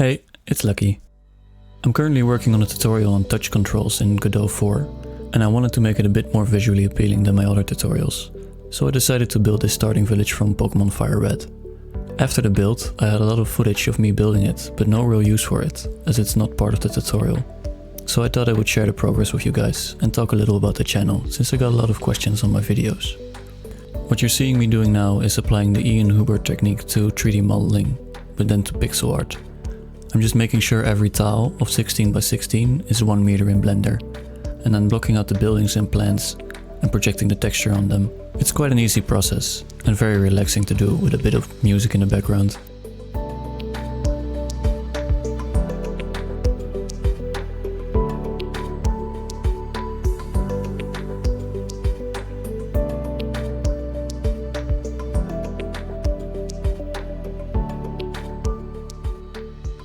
Hey, it's Lukky. I'm currently working on a tutorial on touch controls in Godot 4, and I wanted to make it a bit more visually appealing than my other tutorials, so I decided to build this starting village from Pokemon Fire Red. After the build, I had a lot of footage of me building it, but no real use for it, as it's not part of the tutorial. So I thought I would share the progress with you guys and talk a little about the channel, since I got a lot of questions on my videos. What you're seeing me doing now is applying the Ian Hubert technique to 3D modeling, but then to pixel art. I'm just making sure every tile of 16 by 16 is 1 meter in Blender, and then blocking out the buildings and plants and projecting the texture on them. It's quite an easy process and very relaxing to do with a bit of music in the background.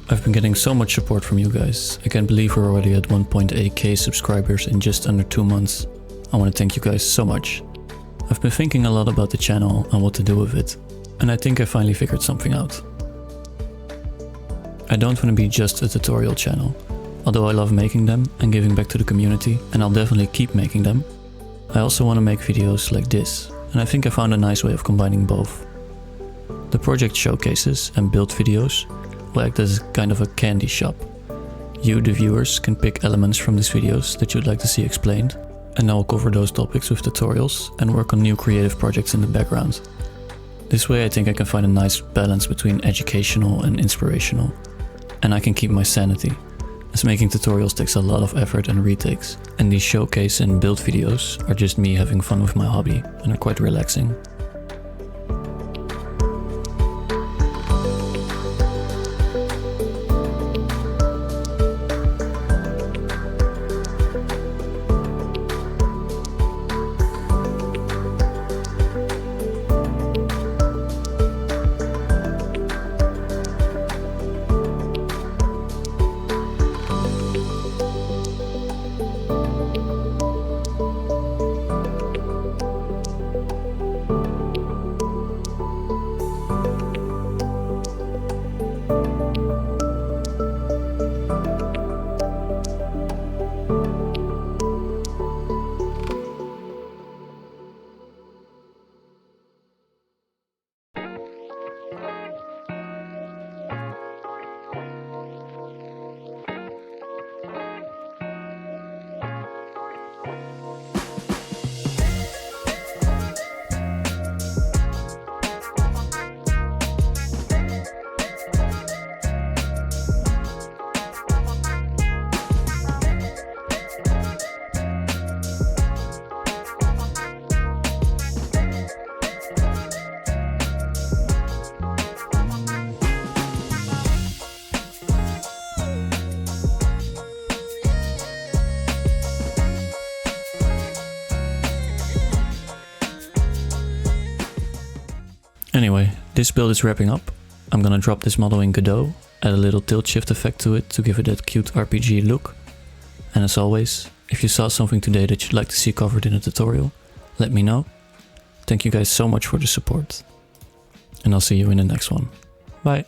I've been getting so much support from you guys. I can't believe we're already at 1.8k subscribers in just under 2 months. I want to thank you guys so much. I've been thinking a lot about the channel and what to do with it, and I think I finally figured something out. I don't want to be just a tutorial channel, although I love making them and giving back to the community, and I'll definitely keep making them. I also want to make videos like this, and I think I found a nice way of combining both. The project showcases and build videos will act as kind of a candy shop. You, the viewers, can pick elements from these videos that you'd like to see explained, and I'll cover those topics with tutorials and work on new creative projects in the background. This way I think I can find a nice balance between educational and inspirational, and I can keep my sanity, as making tutorials takes a lot of effort and retakes, and these showcase and build videos are just me having fun with my hobby and are quite relaxing. Anyway, this build is wrapping up. I'm gonna drop this model in Godot, add a little tilt shift effect to it to give it that cute RPG look. And as always, if you saw something today that you'd like to see covered in a tutorial, let me know. Thank you guys so much for the support. And I'll see you in the next one. Bye!